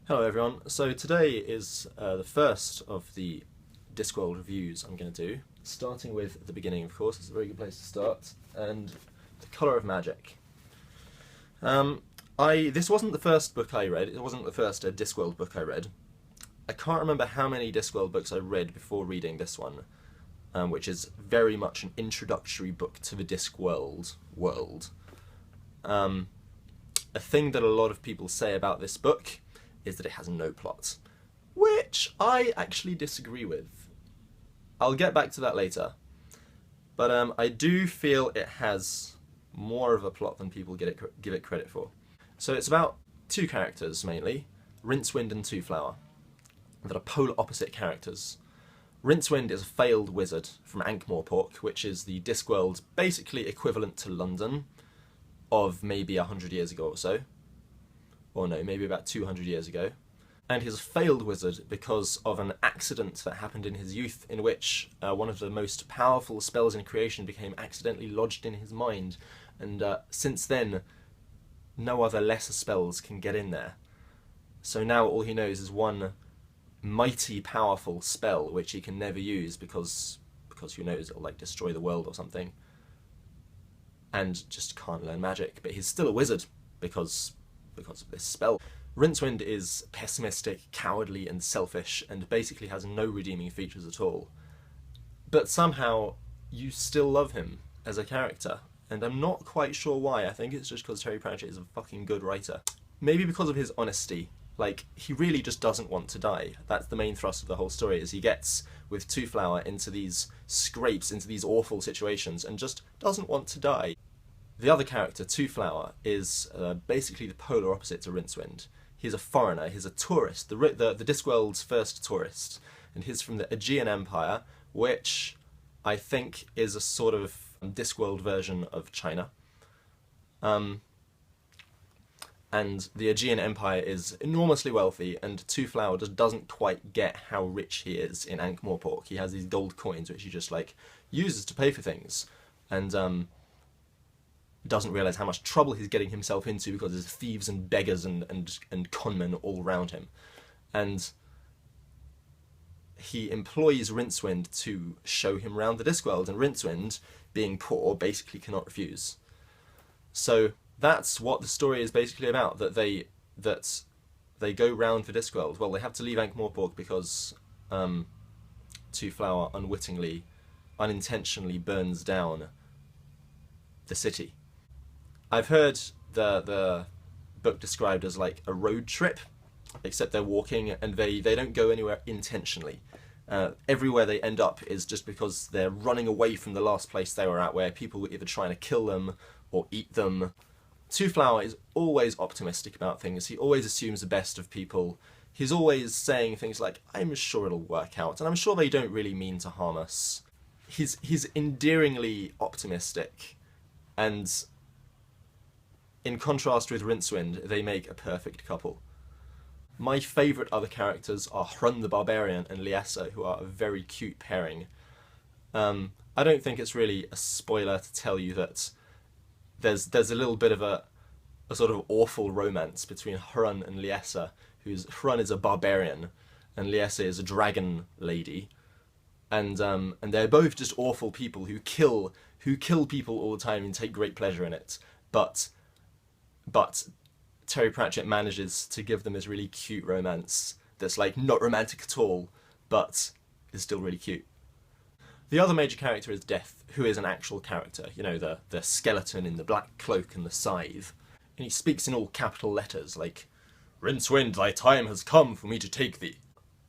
Hello everyone, so today is the first of the Discworld reviews I'm going to do, starting with the beginning of course. It's a very good place to start, and The Colour of Magic. This wasn't the first book I read, it wasn't the first Discworld book I read. I can't remember how many Discworld books I read before reading this one, which is very much an introductory book to the Discworld world. A thing that a lot of people say about this book is that it has no plot, which I actually disagree with. I'll get back to that later, but I do feel it has more of a plot than people give it credit for. So it's about two characters mainly, Rincewind and Twoflower, that are polar opposite characters. Rincewind is a failed wizard from Ankh-Morpork, which is the Discworld's basically equivalent to London of maybe 100 years ago or so. Or no, maybe about 200 years ago. And he's a failed wizard because of an accident that happened in his youth in which one of the most powerful spells in creation became accidentally lodged in his mind, and since then no other lesser spells can get in there. So now all he knows is one mighty powerful spell which he can never use because who knows, it'll like destroy the world or something, and just can't learn magic. But he's still a wizard because of this spell. Rincewind is pessimistic, cowardly and selfish, and basically has no redeeming features at all. But somehow you still love him as a character, and I'm not quite sure why. I think it's just because Terry Pratchett is a fucking good writer. Maybe because of his honesty. Like, he really just doesn't want to die. That's the main thrust of the whole story, is he gets with Twoflower into these scrapes, into these awful situations, and just doesn't want to die. The other character, Twoflower, is basically the polar opposite to Rincewind. He's a foreigner, he's a tourist, the Discworld's first tourist, and he's from the Aegean Empire, which I think is a sort of Discworld version of China. And the Aegean Empire is enormously wealthy, and Twoflower just doesn't quite get how rich he is in Ankh-Morpork. He has these gold coins which he just like uses to pay for things, and doesn't realise how much trouble he's getting himself into because there's thieves and beggars and conmen all around him. And he employs Rincewind to show him around the Discworld, and Rincewind, being poor, basically cannot refuse. So that's what the story is basically about, that they go round the Discworld. Well, they have to leave Ankh-Morpork because Twoflower unintentionally burns down the city. I've heard the book described as like a road trip, except they're walking and they don't go anywhere intentionally. Everywhere they end up is just because they're running away from the last place they were at, where people were either trying to kill them or eat them. Twoflower is always optimistic about things. He always assumes the best of people. He's always saying things like, I'm sure it'll work out, and I'm sure they don't really mean to harm us. He's endearingly optimistic, and in contrast with Rincewind, they make a perfect couple. My favourite other characters are Hrun the Barbarian and Liessa, who are a very cute pairing. I don't think it's really a spoiler to tell you that there's a little bit of a sort of awful romance between Hrun and Liessa. Hrun is a barbarian and Liessa is a dragon lady, and they're both just awful people who kill people all the time and take great pleasure in it. But Terry Pratchett manages to give them this really cute romance that's like not romantic at all, but is still really cute. The other major character is Death, who is an actual character, you know, the skeleton in the black cloak and the scythe. And he speaks in all capital letters, like, Rincewind, thy time has come for me to take thee.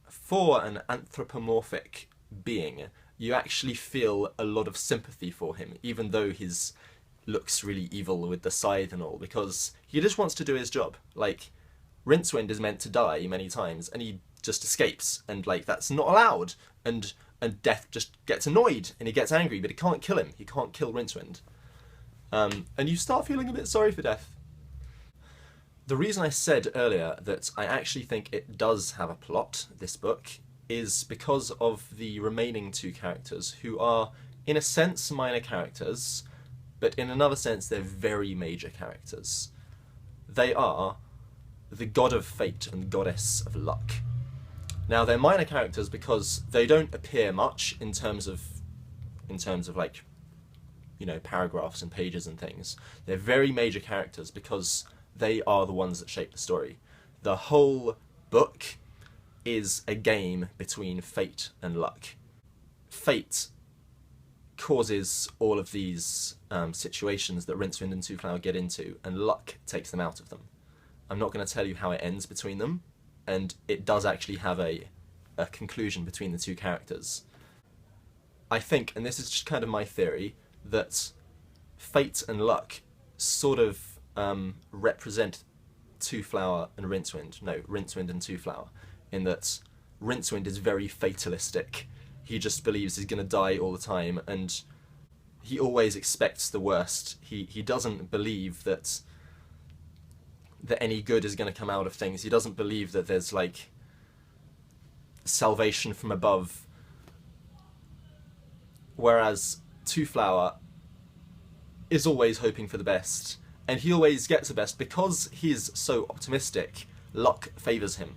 For an anthropomorphic being, you actually feel a lot of sympathy for him, even though his looks really evil with the scythe and all, because he just wants to do his job. Like, Rincewind is meant to die many times, and he just escapes, and like, that's not allowed, and Death just gets annoyed, and he gets angry, but he can't kill him. He can't kill Rincewind. And you start feeling a bit sorry for Death. The reason I said earlier that I actually think it does have a plot, this book, is because of the remaining two characters, who are, in a sense, minor characters, but in another sense they're very major characters. They are the god of fate and goddess of luck. Now they're minor characters because they don't appear much in terms of like, you know, paragraphs and pages and things. They're very major characters because they are the ones that shape the story. The whole book is a game between fate and luck. Fate causes all of these situations that Rincewind and Two Flower get into, and luck takes them out of them. I'm not going to tell you how it ends between them, and it does actually have a conclusion between the two characters. I think, and this is just kind of my theory, that fate and luck sort of represent Two Flower and Rincewind. No, Rincewind and Two Flower, in that Rincewind is very fatalistic. He just believes he's going to die all the time, and he always expects the worst. He doesn't believe that any good is going to come out of things. He doesn't believe that there's like salvation from above. Whereas Two Flower is always hoping for the best, and he always gets the best because he's so optimistic. Luck favours him.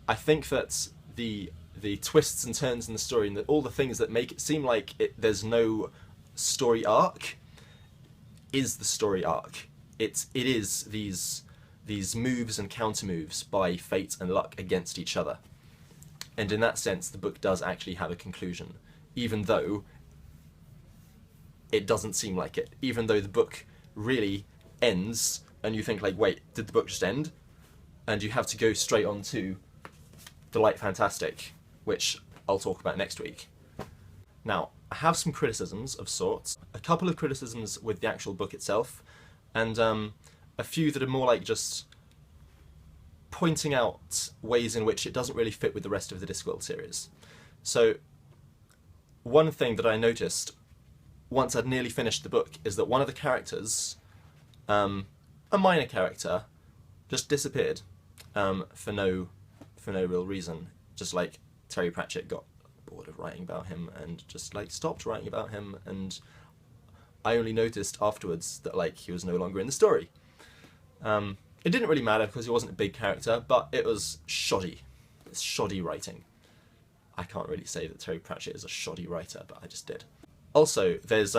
I think that the twists and turns in the story, and all the things that make it seem like there's no story arc, is the story arc. It is these moves and counter moves by fate and luck against each other. And in that sense, the book does actually have a conclusion, even though it doesn't seem like it. Even though the book really ends, and you think like, wait, did the book just end? And you have to go straight on to The Light Fantastic, which I'll talk about next week. Now, I have some criticisms of sorts. A couple of criticisms with the actual book itself, and a few that are more like just pointing out ways in which it doesn't really fit with the rest of the Discworld series. So, one thing that I noticed once I'd nearly finished the book is that one of the characters, a minor character, just disappeared for no real reason. Just like Terry Pratchett got bored of writing about him and just like stopped writing about him, and I only noticed afterwards that like he was no longer in the story. It didn't really matter because he wasn't a big character, but it was shoddy. It's shoddy writing. I can't really say that Terry Pratchett is a shoddy writer, but I just did. Also, there's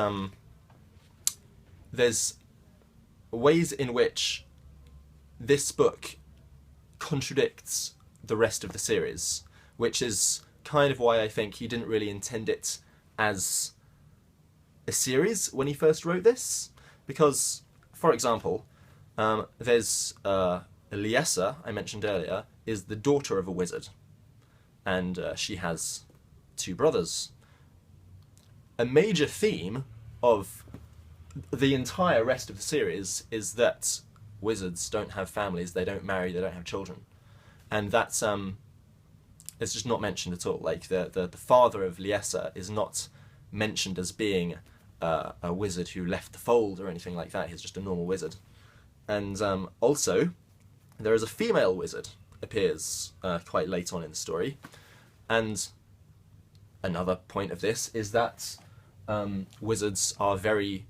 ways in which this book contradicts the rest of the series, which is kind of why I think he didn't really intend it as a series when he first wrote this. Because, for example, there's Liesa, I mentioned earlier, is the daughter of a wizard, and she has two brothers. A major theme of the entire rest of the series is that wizards don't have families, they don't marry, they don't have children. And that's it's just not mentioned at all. Like the father of Liesa is not mentioned as being a wizard who left the fold or anything like that. He's just a normal wizard. And also, there is a female wizard appears quite late on in the story. And another point of this is that wizards are very,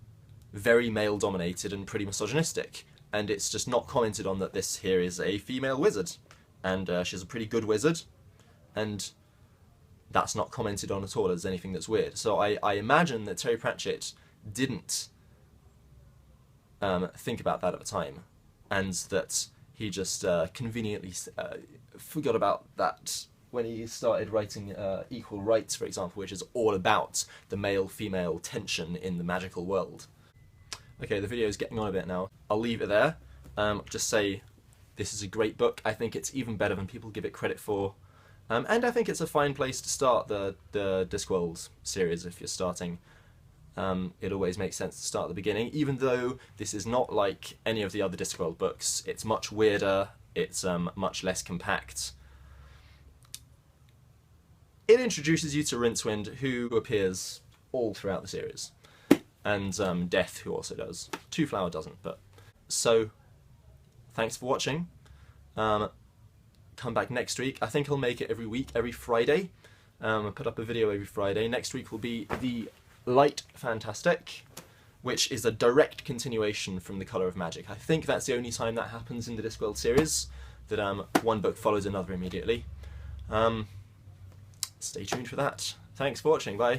very male-dominated and pretty misogynistic. And it's just not commented on that this here is a female wizard. And she's a pretty good wizard. And that's not commented on at all as anything that's weird. So I imagine that Terry Pratchett didn't think about that at the time, and that he just conveniently forgot about that when he started writing Equal Rights, for example, which is all about the male-female tension in the magical world. Okay, the video is getting on a bit now. I'll leave it there. Just say this is a great book. I think it's even better than people give it credit for. And I think it's a fine place to start the Discworld series if you're starting. It always makes sense to start at the beginning, even though this is not like any of the other Discworld books. It's much weirder, it's much less compact. It introduces you to Rincewind, who appears all throughout the series, and Death, who also does. Two Flower doesn't, but... So, thanks for watching. Come back next week. I think I'll make it every week, every Friday. I'll put up a video every Friday. Next week will be The Light Fantastic. which is a direct continuation from The Colour of Magic. I think that's the only time that happens in the Discworld series, that one book follows another immediately. Stay tuned for that. Thanks for watching, bye.